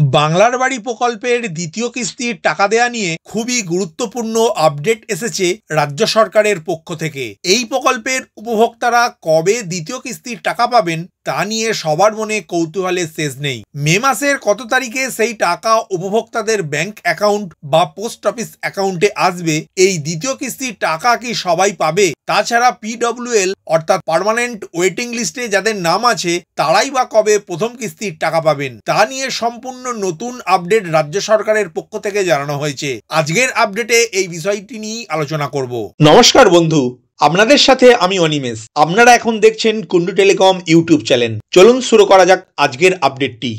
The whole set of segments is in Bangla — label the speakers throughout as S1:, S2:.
S1: বাংলার বাড়ি প্রকল্পের দ্বিতীয় কিস্তির টাকা দেয়া নিয়ে খুবই গুরুত্বপূর্ণ আপডেট এসেছে রাজ্য সরকারের পক্ষ থেকে। এই প্রকল্পের উপভোক্তারা কবে দ্বিতীয় কিস্তির টাকা পাবেন তা নিয়ে সবার মনে কৌতূহলের শেষ নেই। মে মাসের কত তারিখে সেই টাকা উপভোক্তাদের ব্যাংক অ্যাকাউন্ট বা পোস্ট অফিস অ্যাকাউন্টে আসবে, এই দ্বিতীয় কিস্তির টাকা কি সবাই পাবে? তাছাড়া PWL অর্থাৎ পার্মানেন্ট ওয়েটিং লিস্টে যাদের নাম আছে তারাই বা কবে প্রথম কিস্তির টাকা পাবেন, তা নিয়ে সম্পূর্ণ নতুন আপডেট রাজ্য সরকারের পক্ষ থেকে জানানো হয়েছে। আজকের আপডেটে এই বিষয়টি নিয়ে আলোচনা করব। নমস্কার বন্ধু, আপনাদের সাথে আমি অনিমেষ। আপনারা এখন দেখছেন কুন্ডু টেলিকম ইউটিউব চ্যানেল। চলুন শুরু করা যাক আজকের আপডেটটি।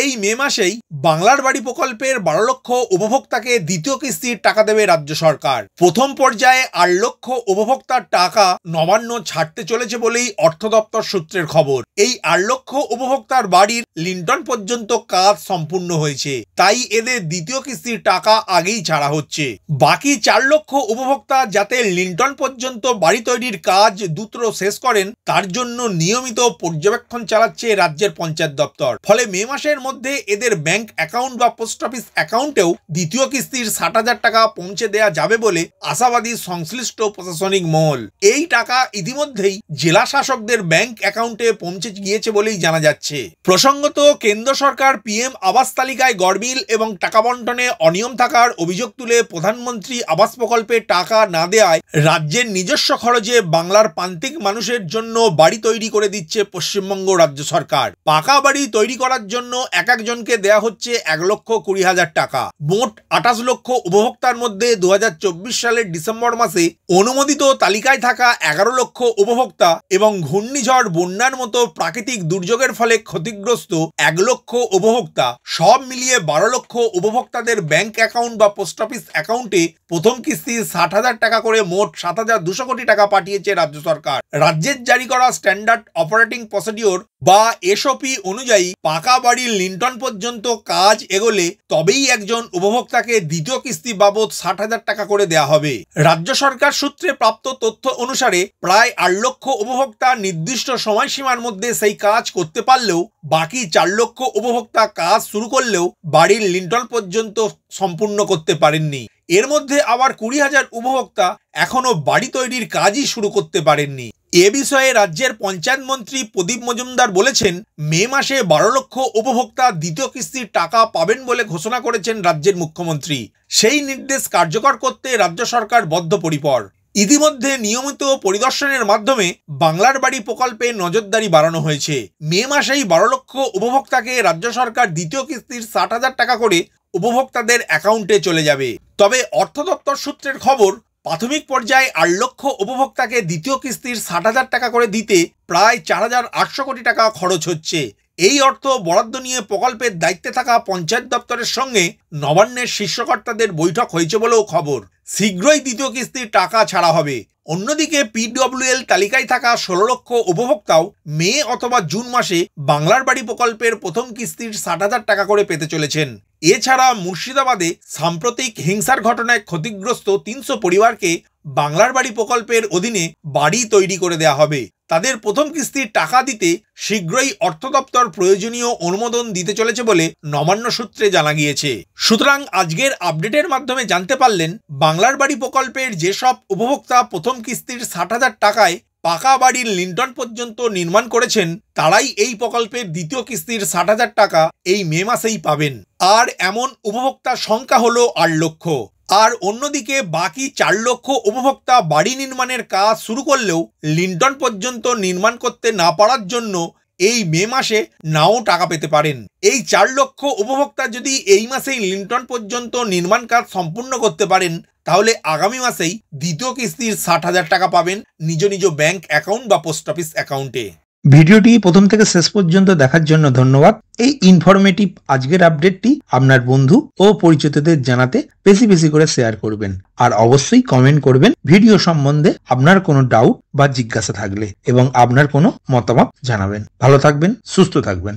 S1: এই মে মাসেই বাংলার বাড়ি প্রকল্পের 12 লক্ষ উপভোক্তাকে দ্বিতীয় কিস্তির টাকা দেবে রাজ্য সরকার। প্রথম পর্যায়ে 8 লক্ষ উপভোক্তার টাকা নবান্ন ছাড়তে চলেছে বলেই অর্থ দপ্তর সূত্রের খবর। এই 8 লক্ষ উপভোক্তার বাড়ির লিন্টন পর্যন্ত কাজ সম্পূর্ণ হয়েছে, তাই এদের দ্বিতীয় কিস্তির টাকা আগেই ছাড়া হচ্ছে। বাকি 4 লক্ষ উপভোক্তা যাতে লিন্টন পর্যন্ত বাড়ি তৈরির কাজ দ্রুত শেষ করেন তার জন্য নিয়মিত পর্যবেক্ষণ চালাচ্ছে রাজ্যের পঞ্চায়েত দপ্তর। ফলে মে মাসের মধ্যে এদের ব্যাংক অ্যাকাউন্ট বা পোস্ট অফিস অ্যাকাউন্টেও দ্বিতীয় কিস্তির 60,000 টাকা পৌঁছে দেয়া যাবে বলে আশাবাদী সংশ্লিষ্ট প্রশাসনিক মহল। এই টাকা ইতিমধ্যেই জেলা শাসকদের ব্যাংক অ্যাকাউন্টে পৌঁছে গিয়েছে বলেই জানা যাচ্ছে। প্রসঙ্গত, কেন্দ্র সরকার PM আবাস তালিকায় গড়মিল এবং টাকা বন্টনে অনিয়ম থাকার অভিযোগ তুলে প্রধানমন্ত্রী আবাস প্রকল্পে টাকা না দেওয়ায় রাজ্যের নিজস্ব খরচে বাংলার প্রান্তিক মানুষের জন্য বাড়ি তৈরি করে দিচ্ছে পশ্চিমবঙ্গ রাজ্য সরকার। পাকা বাড়ি তৈরি করার জন্য এক একজনকে দেয়া হচ্ছে 1,20,000 টাকা। মোট 28 লক্ষ উপভোক্তার মধ্যে 2024 সালের ডিসেম্বর মাসে অনুমোদিত তালিকায় থাকা 11 লক্ষ উপভোক্তা এবং ঘূর্ণিঝড়, বন্যার মতো প্রাকৃতিক দুর্যোগের ফলে ক্ষতিগ্রস্ত 1 লক্ষ উপভোক্তা, সব মিলিয়ে 12 লক্ষ উপভোক্তাদের ব্যাংক অ্যাকাউন্ট বা পোস্ট অফিস অ্যাকাউন্টে প্রথম কিস্তি 60,000 টাকা করে মোট 7,200 কোটি টাকা পাঠিয়েছে রাজ্য সরকার। রাজ্যের জারি করা স্ট্যান্ডার্ড অপারেটিং প্রসিডিওর বা SOP অনুযায়ী পাকা বাড়ির লিন্টন পর্যন্ত কাজ এগোলে তবেই একজন উপভোক্তাকে দ্বিতীয় কিস্তি বাবদ 60,000 টাকা করে দেওয়া হবে। রাজ্য সরকার সূত্রে প্রাপ্ত তথ্য অনুসারে প্রায় 8 লক্ষ উপভোক্তা নির্দিষ্ট সময়সীমার মধ্যে সেই কাজ করতে পারলেও বাকি 4 লক্ষ উপভোক্তা কাজ শুরু করলেও বাড়ির লিন্টন পর্যন্ত সম্পূর্ণ করতে পারেননি। এর মধ্যে আবার 20,000 উপভোক্তা এখনো বাড়ি তৈরির কাজই শুরু করতে পারেননি। এ বিষয়ে রাজ্যের পঞ্চায়েত মন্ত্রী প্রদীপ মজুমদার বলেছেন, মে মাসে 12 লক্ষ উপভোক্তা দ্বিতীয় কিস্তির টাকা পাবেন বলে ঘোষণা করেছেন রাজ্যের মুখ্যমন্ত্রী। সেই নির্দেশ কার্যকর করতে রাজ্য সরকার বদ্ধপরিকর। ইতিমধ্যে নিয়মিত পরিদর্শনের মাধ্যমে বাংলার বাড়ি প্রকল্পে নজরদারি বাড়ানো হয়েছে। মে মাসেই 12 লক্ষ উপভোক্তাকে রাজ্য সরকার দ্বিতীয় কিস্তির 60,000 টাকা করে উপভোক্তাদের অ্যাকাউন্টে চলে যাবে। তবে অর্থ দপ্তর সূত্রের খবর, প্রাথমিক পর্যায়ে 8 লক্ষ উপভোক্তাকে দ্বিতীয় কিস্তির 60,000 টাকা করে দিতে প্রায় 4,800 কোটি টাকা খরচ হচ্ছে। এই অর্থ বরাদ্দ নিয়ে প্রকল্পের দায়িত্বে থাকা পঞ্চায়েত দপ্তরের সঙ্গে নবান্নের শীর্ষকর্তাদের বৈঠক হয়েছে বলেও খবর। শীঘ্রই দ্বিতীয় কিস্তির টাকা ছাড়া হবে। অন্যদিকে PWL তালিকায় থাকা 16 লক্ষ উপভোক্তাও মে অথবা জুন মাসে বাংলার বাড়ি প্রকল্পের প্রথম কিস্তির 60,000 টাকা করে পেতে চলেছেন। এছাড়া মুর্শিদাবাদে সাম্প্রতিক হিংসার ঘটনায় ক্ষতিগ্রস্ত 300 পরিবারকে বাংলার বাড়ি প্রকল্পের অধীনে বাড়ি তৈরি করে দেওয়া হবে। তাদের প্রথম কিস্তির টাকা দিতে শীঘ্রই অর্থ দপ্তর প্রয়োজনীয় অনুমোদন দিতে চলেছে বলে নবান্ন সূত্রে জানা গিয়েছে। সুতরাং আজকের আপডেটের মাধ্যমে জানতে পারলেন, বাংলার বাড়ি প্রকল্পের যেসব উপভোক্তা প্রথম কিস্তির 60,000 টাকায় পাকা বাড়ির লিন্টন পর্যন্ত নির্মাণ করেছেন তারাই এই প্রকল্পের দ্বিতীয় কিস্তির 60,000 টাকা এই মে মাসেই পাবেন। আর এমন উপভোক্তার সংখ্যা হলো 8 লক্ষ। আর অন্যদিকে বাকি 4 লক্ষ উপভোক্তা বাড়ি নির্মাণের কাজ শুরু করলেও লিন্টন পর্যন্ত নির্মাণ করতে না পারার জন্য এই মে মাসে নাও টাকা পেতে পারেন। এই 4 লক্ষ উপভোক্তা যদি এই মাসেই লিন্টন পর্যন্ত নির্মাণ কাজ সম্পূর্ণ করতে পারেন তাহলে আগামী মাসেই দ্বিতীয় কিস্তির 60,000 টাকা পাবেন নিজ নিজ ব্যাংক অ্যাকাউন্ট বা পোস্ট অফিস অ্যাকাউন্টে।
S2: ভিডিওটি প্রথম থেকে শেষ পর্যন্ত দেখার জন্য ধন্যবাদ। এই ইনফরমেটিভ আজকের আপডেটটি আপনার বন্ধু ও পরিচিতদের জানাতে বেশি বেশি করে শেয়ার করবেন, আর অবশ্যই কমেন্ট করবেন ভিডিও সম্বন্ধে আপনার কোনো ডাউট বা জিজ্ঞাসা থাকলে, এবং আপনার কোনো মতামত জানাবেন। ভালো থাকবেন, সুস্থ থাকবেন।